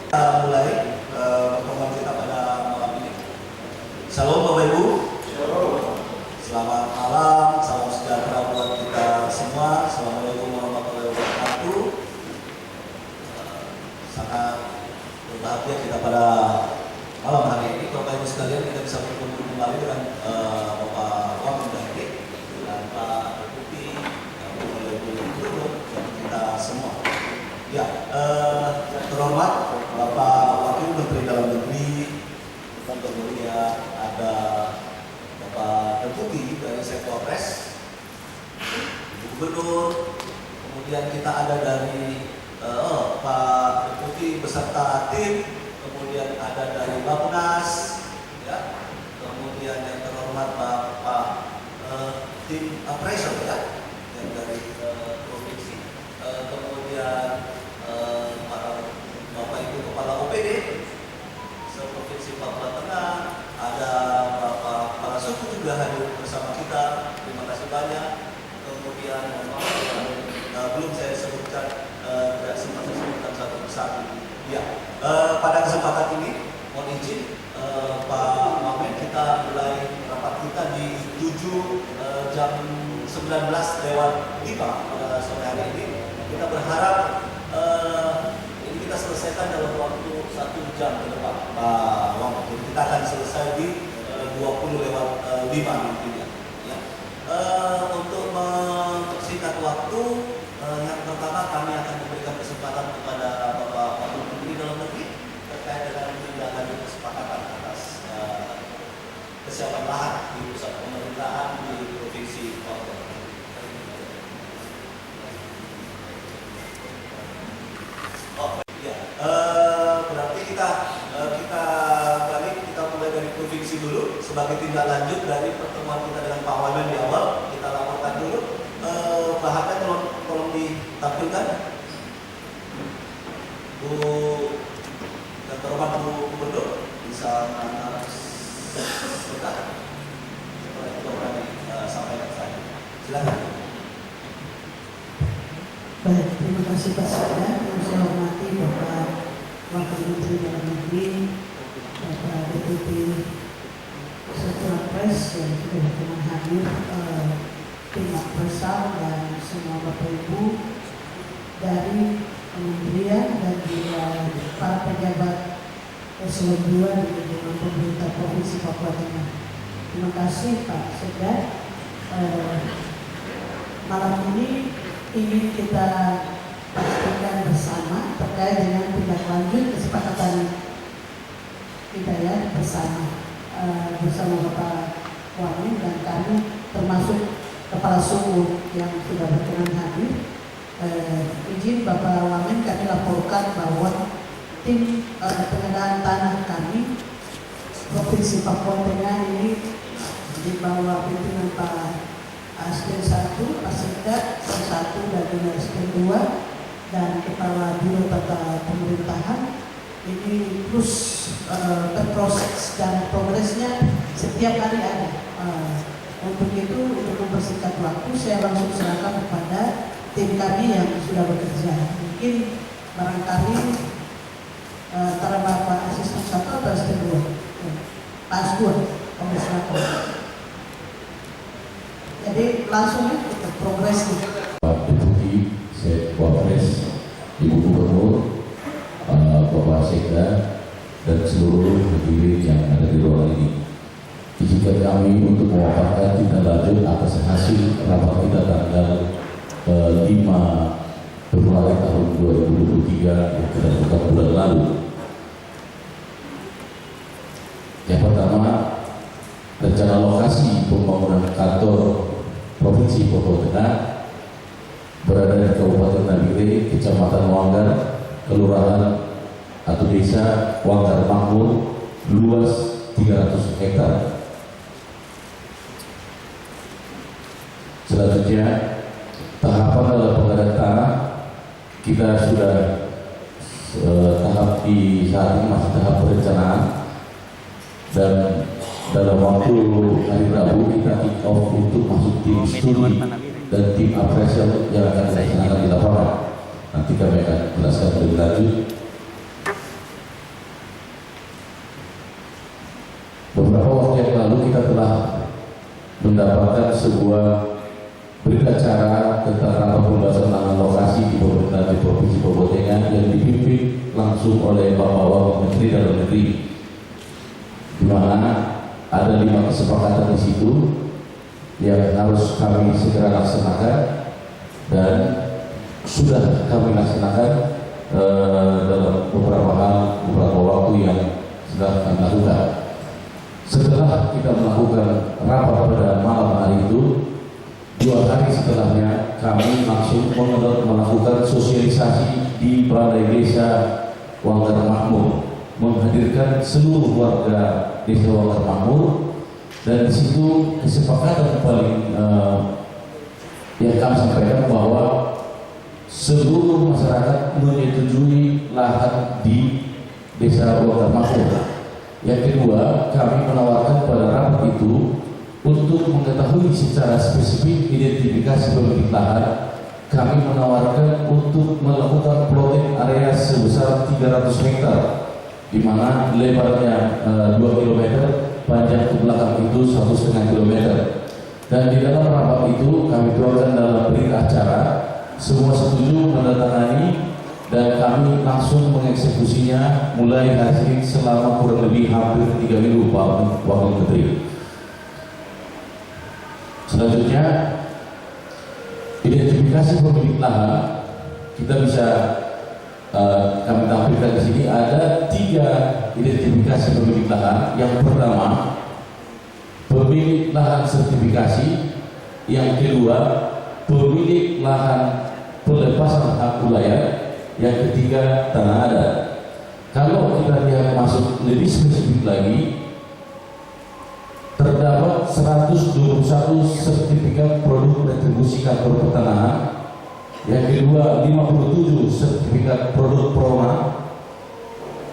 Kita mulai pertemuan kita pada malam ini. Shalom Bapak Ibu. Selamat malam, salam sejahtera buat kita semua. Assalamualaikum warahmatullahi wabarakatuh. Sangat berbahagia kita pada malam hari ini. Bapak Ibu sekalian, kita bisa bertemu kembali dengan Bapak Wamen Dahri dan Pak Deputi Bapak Ibu Gubernur dan kita semua. Ya, terhormat Bapak Wakil Menteri Dalam Negeri, dan kemudian ada Bapak Deputi dari Sektorres, Gubernur, kemudian kita ada dari Pak Deputi beserta tim, kemudian ada dari Bappenas, ya, kemudian yang terhormat Bapak tim appraisal, ya, yang dari provinsi, kemudian Bapak Ibu Kepala OPD Provinsi Papua Tengah, ada Bapak Kepala Suku juga hadir bersama kita. Terima kasih banyak. Kemudian belum saya sebutkan, tidak sempat saya sebutkan satu persatu. Ya, pada kesempatan ini mohon izin Pak Wamen, kita mulai rapat kita di 7 jam 19:05 pada sore hari ini. Kita berharap ini kita selesaikan dalam waktu 1 jam ke depan, Pak Wamen. Jadi kita akan selesai di 20:05 nantinya. Ya. Untuk mempersingkat waktu, yang pertama kami akan memberikan kesempatan kepada Bapak Wakil Menteri Dalam Negeri terkait dengan tindak lanjut kesepakatan atas kesiapan lahan di pusat pemerintahan di Provinsi Papua. Berarti kita balik, kita mulai dari provinsi dulu sebagai tindak lanjut dari pertemuan kita dengan Pak Wamen di awal. Kita laporkan dulu. Bahannya tolong ditampilkan. Bu dan terhormat Bu Gubernur bisa sebentar. Boleh kita berani sampaikan saya. Silakan. Baik, terima kasih Pak Sekda. Yang saya hormati Bapak Wakil Menteri Dalam Negeri, Bapak Deputi Sektorres yang sudah berkenan hadir, tim appraisal dan semua Bapak Ibu dari Kementerian dan juga para pejabat eselon 2 di lingkungan pemerintah Provinsi Papua Tengah. Terima kasih Pak Sekda. Malam ini ingin kita pastikan bersama terkait dengan tindak lanjut kesepakatan kita ya bersama Bapak Wamen dan kami termasuk Kepala Suku yang sudah berkenan hadir. Izin Bapak Wamen, kami laporkan bahwa tim pengadaan tanah kami Provinsi Papua Tengah ini di bawah pimpinan Pak Aspen 1, Asekda 1 dan juga Aspen 2 dan Kepala Biro Tata Pemerintahan ini terus berproses dan progresnya setiap hari ada. Untuk itu, untuk mempersingkat waktu, saya langsung serahkan kepada tim kami yang sudah bekerja. Mungkin barangkali antara Bapak Asisten 1 atau Asisten 2, Pak As 2, Komisioner. Jadi langsung kita progres nih. Pak Deputi Sektorres, Ibu Gubernur, Bapak Sekda, dan seluruh hadirin yang ada di ruangan ini. Izinkan kami untuk memaparkan tindak lanjut atas hasil rapat kita tanggal 5 Februari tahun 2023 yang kita lakukan bulan lalu. Yang pertama, rencana lokasi pembangunan kantor Provinsi Papua Tengah berada di Kabupaten Nabire, Kecamatan Wanggar, Kelurahan atau Desa Wanggar Makmur, luas 300 hektar. Selanjutnya, tahapan dalam pengadaan tanah kita sudah tahap di saat ini masih tahap perencanaan, dan dalam waktu hari Rabu kita kick off untuk masuk tim studi dan tim appraisal yang akan dilaksanakan di lapangan. Nanti kami akan jelaskan lebih lanjut. merupakan sebuah berita acara tentang rapat pembahasan tentang lokasi di pemerintah di Provinsi Papua Tengah yang dipimpin langsung oleh Bapak Wakil Menteri Dalam Negeri, di mana ada 5 kesepakatan di situ yang harus kami segera laksanakan dan sudah kami laksanakan dalam beberapa waktu yang sudah kami lakukan. Setelah kita melakukan rapat pada malam hari itu, 2 hari setelahnya kami langsung melakukan sosialisasi di Balai Desa Wangger Makmur, menghadirkan seluruh warga Desa Wangger Makmur, dan di situ kesepakatan paling yang kami sampaikan bahwa seluruh masyarakat menyetujui lahan di Desa Wangger Makmur. Yang kedua, kami menawarkan pada rapat itu untuk mengetahui secara spesifik identifikasi pemilik lahan. Kami menawarkan untuk melakukan plotting area sebesar 300 hektar, di mana lebarnya 2 km, panjang ke belakang itu 1,5 km. Dan di dalam rapat itu kami tuangkan dalam berita acara, semua setuju menandatangani dan kami langsung mengeksekusinya mulai hari ini selama kurang lebih hampir 3 minggu Pak Wakil Menteri. Selanjutnya, identifikasi pemilik lahan kita bisa kami tampilkan di sini. Ada 3 identifikasi pemilik lahan. Yang pertama, pemilik lahan sertifikasi. Yang kedua, pemilik lahan pelepasan hak wilayah. Yang ketiga, tanah adat. Kalau kita lihat masuk lebih spesifik lagi, terdapat 121 sertifikat produk retribusi kantor pertanahan. Yang kedua, 57 sertifikat produk proma.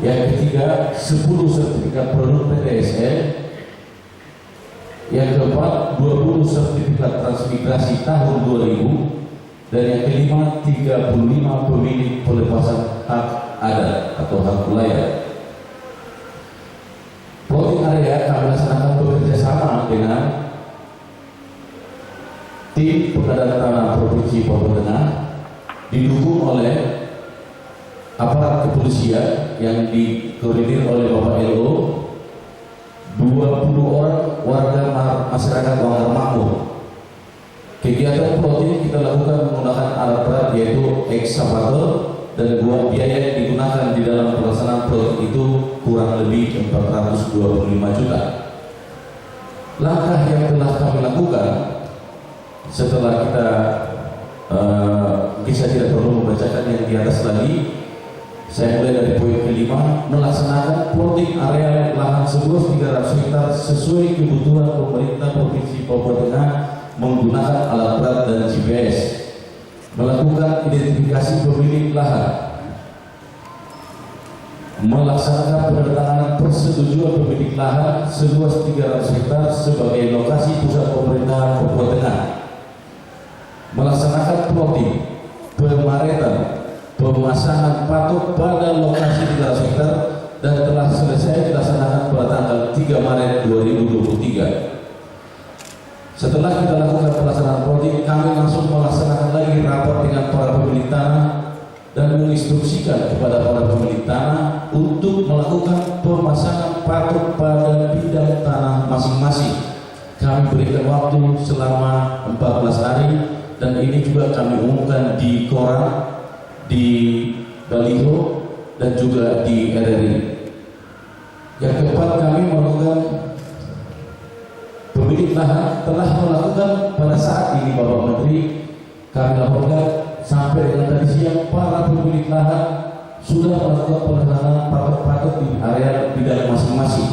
Yang ketiga, 10 sertifikat produk PTSL. Yang keempat, 20 sertifikat transmigrasi tahun 2000. Dan yang kelima, 35 pemilik pelepasan hak adat atau hak wilayah. Plotting area kami laksanakan bekerja sama dengan tim pengadaan tanah Provinsi Papua Tengah, didukung oleh aparat kepolisian yang dikoordinir oleh Bapak LO, 20 orang warga masyarakat Wangger Makmur. Kegiatan plotting kita lakukan menggunakan alat berat yaitu ekskavator, dan biaya yang digunakan di dalam pelaksanaan proyek itu kurang lebih 425 juta. Langkah yang telah kami lakukan setelah kita mungkin saya tidak perlu membacakan yang di atas lagi. Saya mulai dari poin kelima, melaksanakan plotting area lahan seluas 300 hektar sesuai kebutuhan pemerintah Provinsi Papua Tengah menggunakan alat berat dan GPS. Melakukan identifikasi pemilik lahan, melaksanakan penandatanganan persetujuan pemilik lahan seluas 300 hektar sebagai lokasi pusat pemerintahan Papua Tengah, melaksanakan plotting, pemaretan, pemasangan patok pada lokasi 300 hektar dan telah selesai dilaksanakan pada tanggal 3 Maret 2023. Setelah kita lakukan pelaksanaan plotting, kami langsung melaksanakan lagi rapat dengan para pemilik tanah dan menginstruksikan kepada para pemilik tanah untuk melakukan pemasangan patok pada bidang tanah masing-masing. Kami berikan waktu selama 14 hari dan ini juga kami umumkan di koran, di baliho dan juga di RRI. Yang keempat, kami melakukan pemilik lahan telah melakukan pada saat ini Bapak Menteri, kami laporkan sampai dengan tadi siang para pemilik lahan sudah melakukan pelaksanaan patok-patok di area bidang masing-masing.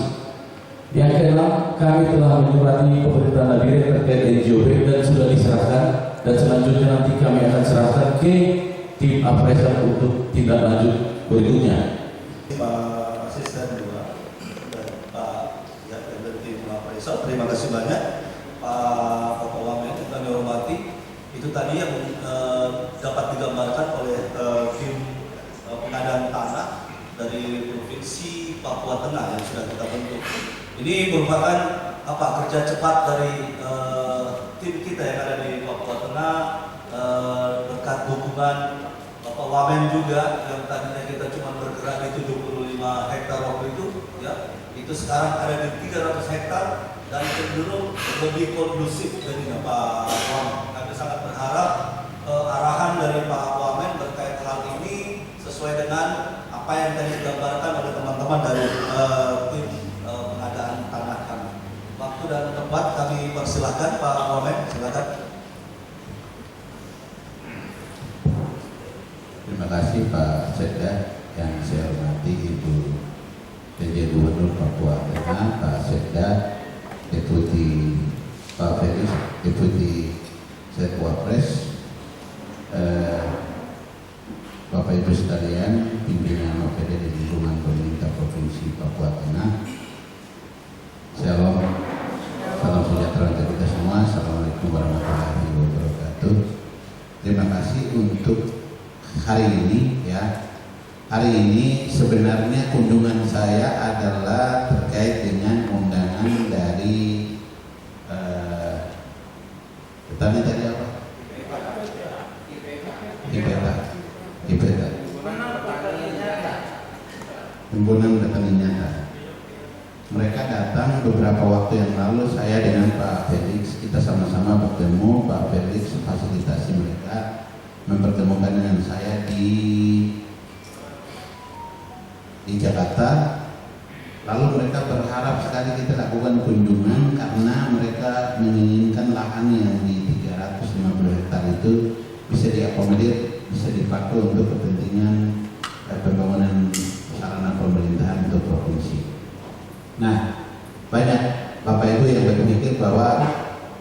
Yang keenam, kami telah menyurati pemerintah Nabire terkait NJOB dan sudah diserahkan, dan selanjutnya nanti kami akan serahkan ke tim appraisal untuk tindak lanjut berikutnya. Pak Asisten juga dan Pak dari tim appraisal, terima kasih banyak Pak Bapak Wamen yang kami hormati. Itu tadi yang dapat digambarkan oleh tim pengadaan tanah dari Provinsi Papua Tengah yang sudah kita bentuk. Ini merupakan kerja cepat dari tim kita yang ada di Papua Tengah, berkat dukungan Bapak Wamen juga yang tadinya kita cuma bergerak di 75 hektar waktu itu, ya, itu sekarang ada di 300 hektar dan cenderung lebih kondusif jadinya Pak Wamen. Kami sangat berharap arahan dari Pak Wamen terkait hal ini sesuai dengan apa yang tadi digambarkan oleh teman-teman dari tim pengadaan tanah kami. Waktu dan tempat kami persilahkan Pak Wamen, silakan. Terima kasih Pak Sekda yang saya hormati Ibu PJ Gubernur Papua Tengah, Pak Sekda, Deputi Pak Felix, Deputi Setwapres, Bapak Ibu sekalian, pimpinan OPD di lingkungan pemerintah Provinsi Papua Tengah. Shalom, salam sejahtera untuk kita semua. Assalamualaikum warahmatullahi wabarakatuh. Terima kasih untuk hari ini, ya. Hari ini sebenarnya kunjungan saya adalah terkait dengan undangan dari tadi apa? IPETA. Himpunan Petani Nyata. Mereka datang beberapa waktu yang lalu, saya dengan Pak Felix, kita sama-sama bertemu. Pak Felix fasilitasi mereka, mempertemukan dengan saya di Jakarta. Lalu mereka berharap sekali kita lakukan kunjungan karena mereka menginginkan lahan yang di 350 hektar itu bisa diakomodir, bisa dipakai untuk kepentingan pembangunan sarana pemerintahan untuk provinsi. Nah, banyak Bapak Ibu yang berpikir bahwa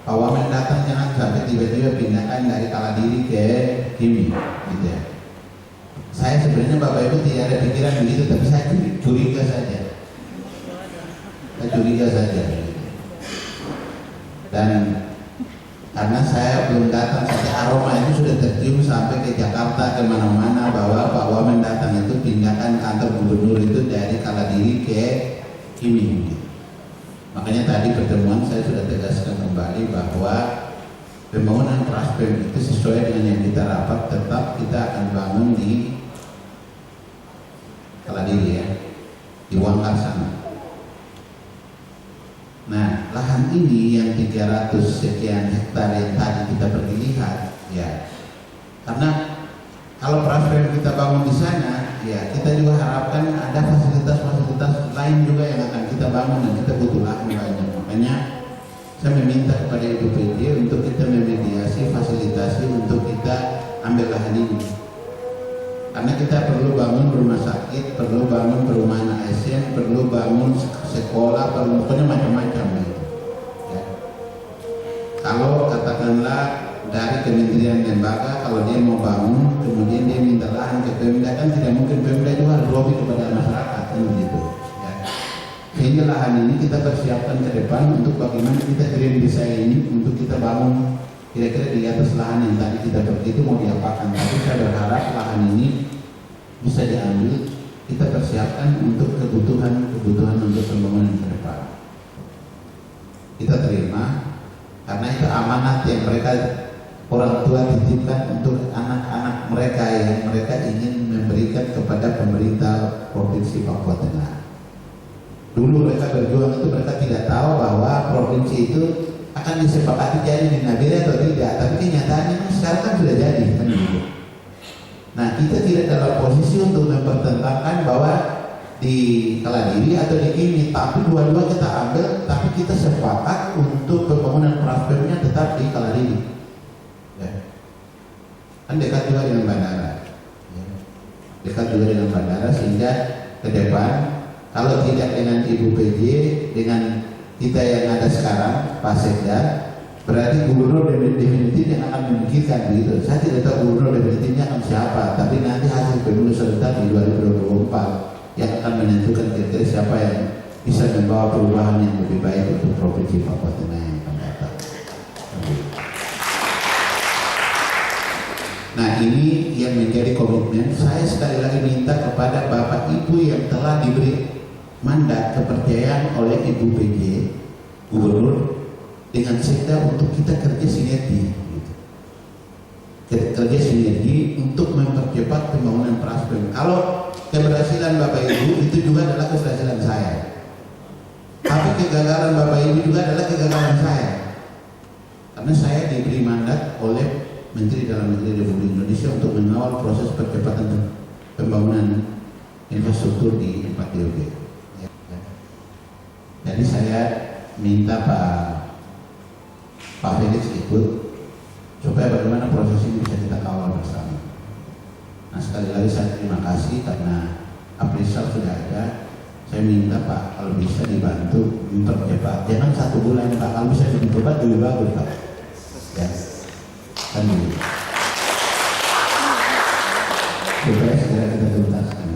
Pak Wamen datang jangan sampai tiba-tiba pindahkan dari Kaladiri ke Kimi, gitu ya. Saya sebenarnya Bapak Ibu tidak ada pikiran begitu, tapi saya curiga saja. Dan karena saya belum datang saja, aroma itu sudah tercium sampai ke Jakarta, kemana-mana, bahwa Pak Wamen datang itu pindahkan kantor gubernur itu dari Kaladiri ke Kimi. Makanya tadi pertemuan saya sudah tegaskan kembali bahwa pembangunan Praspem itu sesuai dengan yang kita rapat, tetap kita akan bangun di Kaladiri, ya, di Wangkar sana. Nah, lahan ini yang 300 sekian hektar yang tadi kita pergi lihat, ya, karena kalau Praspem kita bangun di sana, ya, kita juga harapkan ada fasilitas-fasilitas lain juga yang akan kita bangun dan kita butuh lahan banyak. Makanya saya meminta kepada Ibu PJ untuk kita memediasi, fasilitasi untuk kita ambil lahan ini. Karena kita perlu bangun rumah sakit, perlu bangun perumahan ASN, perlu bangun sekolah, perlu pokoknya macam-macam gitu. Ya. Kalau katakanlah dari kementerian lembaga, kalau dia mau bangun, kemudian dia minta lahan ke Pemda, kan tidak mungkin Pemda itu harus lobby kepada masyarakat, kan begitu. Ya. Sehingga lahan ini kita persiapkan ke depan untuk bagaimana kita kirim desain ini untuk kita bangun kira-kira di atas lahan yang tadi kita pergi itu mau diapakan. Tapi saya berharap lahan ini bisa diambil, kita persiapkan untuk kebutuhan untuk pembangunan ke depan. Kita terima karena itu amanat yang mereka orang tua titipkan untuk anak-anak mereka yang mereka ingin memberikan kepada pemerintah Provinsi Papua Tengah. Dulu mereka berjuang itu mereka tidak tahu bahwa provinsi itu akan disepakati jadi di Nabire atau tidak, tapi kenyataannya sekarang kan sudah jadi, kan gitu. Nah, kita tidak dalam posisi untuk mempertentangkan bahwa di Kaladiri atau di Kimi, tapi dua-dua kita ambil, tapi kita sepakat untuk pembangunan Praspemnya tetap di Kaladiri. Ya. Kan dekat juga dengan bandara, ya. Dekat juga dengan bandara, sehingga ke depan kalau tidak dengan Ibu PJ, dengan kita yang ada sekarang, Pak Sekda, berarti gubernur definitif yang akan memikirkan begitu. Saya tidak tahu gubernur definitifnya akan siapa, tapi nanti hasil pemilu serentak di 2024 yang akan menentukan kira-kira siapa yang bisa membawa perubahan yang lebih baik untuk Provinsi Papua Tengah yang akan datang. Nah, ini yang menjadi komitmen. Saya sekali lagi minta kepada Bapak Ibu yang telah diberi mandat kepercayaan oleh Ibu PJ Gubernur dengan Sekda untuk kita kerja sinergi, gitu. Kerja sinergi untuk mempercepat pembangunan Praspem. Kalau keberhasilan Bapak Ibu itu juga adalah keberhasilan saya, tapi kegagalan Bapak Ibu juga adalah kegagalan saya, karena saya diberi mandat oleh Menteri Dalam Negeri Republik Indonesia untuk mengawal proses percepatan pembangunan infrastruktur di 4 DOD. Jadi saya minta Pak Felix ikut supaya bagaimana proses ini bisa kita kawal bersama. Nah, sekali lagi saya terima kasih karena apresiasi sudah ada. Saya minta Pak kalau bisa dibantu mempercepat. Jangan 1 bulan Pak, kalau bisa lebih cepat lebih bagus Pak. Ya, kan begitu. Supaya segera kita tuntaskan.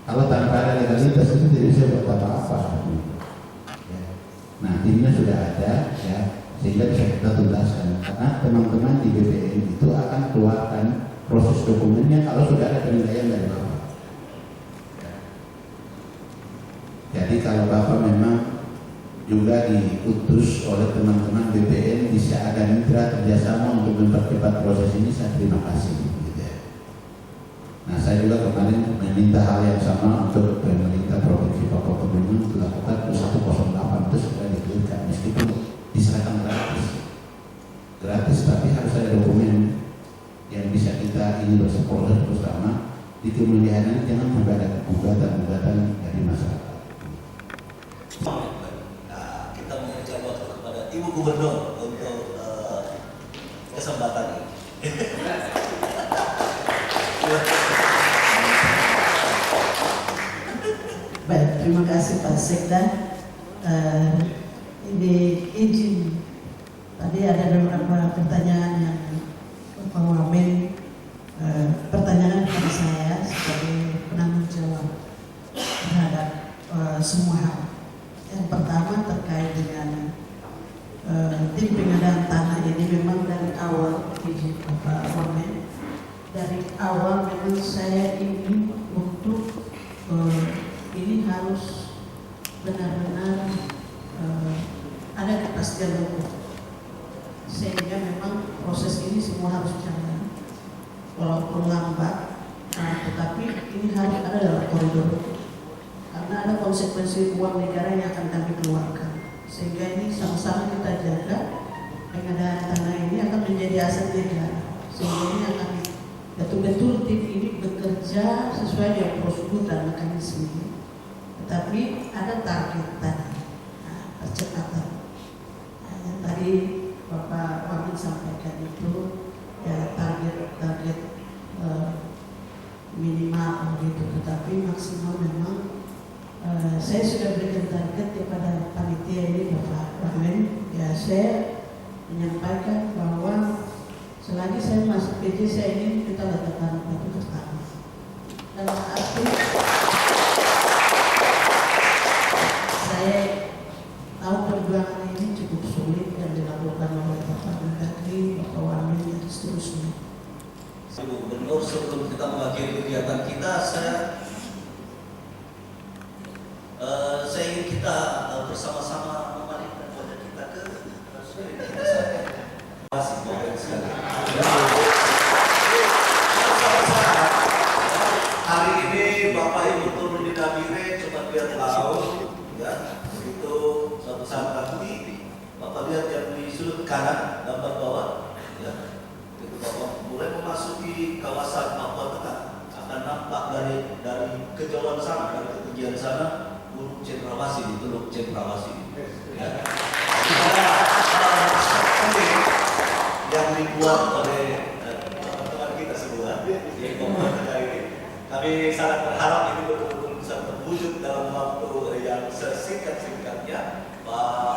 Kalau tanpa ada legalitas itu tidak bisa buat apa-apa. Ya. Nah, timnya sudah ada, ya, sehingga bisa kita tuntaskan. Karena teman-teman di BPN itu akan keluarkan proses dokumennya kalau sudah ada penilaian dari Bapak. Jadi kalau Bapak memang juga diutus oleh teman-teman BPN bisa ada mitra kerjasama untuk mempercepat proses ini, saya terima kasih. Gitu ya. Nah, saya juga kemarin meminta hal yang sama untuk pemerintah Provinsi Papua Pegunungan untuk lakukan 108 itu sudah diberikan meskipun diserahkan gratis, tapi harus ada dokumen yang bisa kita ini berproses bersama. Di kemudian ini jangan sampai ada gugatan dari masyarakat. Nah, kita memberikan waktu kepada Ibu Gubernur untuk kesempatan ini. Baik, terima kasih Pak Sekda. Ini izin, tadi ada beberapa pertanyaan yang Pak Wamen pertanyaan kepada saya sebagai penanggung jawab terhadap semua hal. Yang pertama terkait dengan tim pengadaan tanah ini memang dari awal izin Pak Wamen, dari awal memang saya ingin untuk ini harus benar-benar ada kepastian hukum, sehingga memang proses ini semua harus jalan walaupun lambat, tetapi ini harus ada dalam koridor karena ada konsekuensi uang negara yang akan kami keluarkan, sehingga ini sama-sama kita jaga pengadaan tanah ini akan menjadi aset negara, sehingga ini akan betul-betul tim ini bekerja sesuai dengan prosedur dan mekanisme ini. Tetapi ada target tadi, percepatan. Yang tadi Bapak Wamen sampaikan itu ya target minimal begitu, tetapi maksimal memang saya sudah berikan target kepada panitia ini Bapak Wamen. Ya, saya menyampaikan bahwa selagi saya masuk PJ saya ingin kita letakkan batu pertama. Dalam arti saya tahu perjuangan ini cukup sulit yang dilakukan oleh Bapak Menteri, Bapak Wamen dan seterusnya. Ibu Gubernur, sebelum kita mengakhiri kegiatan kita, saya ingin kita bersama-sama memalingkan wajah kita ke kita saja. Masih banyak sekali. Hari ini Bapak Ibu turun di Nabire, coba lihat laut, ya, itu suatu saat nanti Bapak lihat yang di sudut kanan gambar bawah, ya, itu Bapak mulai memasuki kawasan Papua Tengah akan nampak dari kejauhan sana, dari ketinggian sana, Gunung Cendrawasih, di Teluk Cendrawasih, ya. Yang dibuat oleh teman-teman kita semua di Papua Tengah ini. Kami sangat berharap ini betul-betul bisa terwujud dalam waktu yang sesingkat-singkatnya. Pak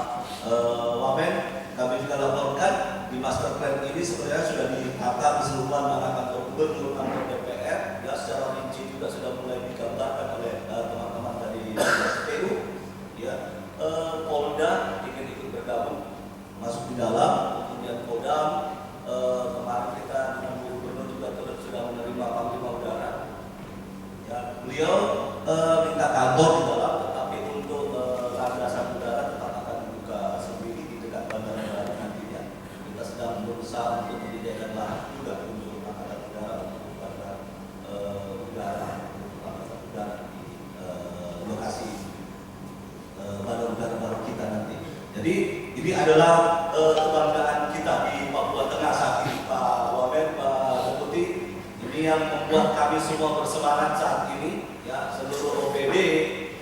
Wamen, kami juga laporkan di master plan ini sebenarnya sudah ditata keseluruhan mana kantor gubernur, kantor DPR, ya secara rinci juga sudah mulai digambarkan oleh teman-teman dari SPU, ya. Polda ingin ikut bergabung masuk di dalam, kemudian Kodam, kemarin kita dengan Bu Gubernur juga sudah menerima Panglima Udara. Ya, beliau minta kantor di dalam, tetapi untuk landasan udara tetap akan dibuka sendiri di dekat Jadi ini adalah kebanggaan kita di Papua Tengah saat ini, Pak Wamen, Pak Deputi. Ini yang membuat kami semua bersemangat saat ini, ya, seluruh OPD,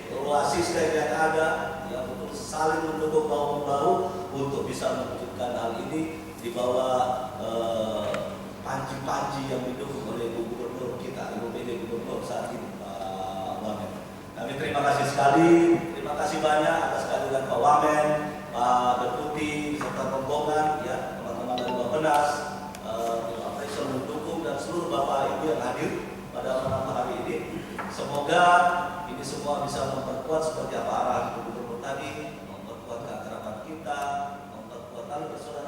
seluruh asisten yang ada, ya, untuk saling mendukung bahu-membahu untuk bisa mewujudkan hal ini di bawah panji-panji yang didukung oleh Ibu Gubernur kita, Ibu PD Gubernur saat ini, Pak Wamen. Kami terima kasih sekali, terima kasih banyak atas kehadiran Pak Wamen, Pak Deputi, serta rombongan, ya, teman-teman dari Bappenas, Pak mendukung dan seluruh Bapak Ibu yang hadir pada malam hari ini. Semoga ini semua bisa memperkuat seperti apa arahan Gubernur tadi, memperkuat keakraban kita, memperkuat tali persaudaraan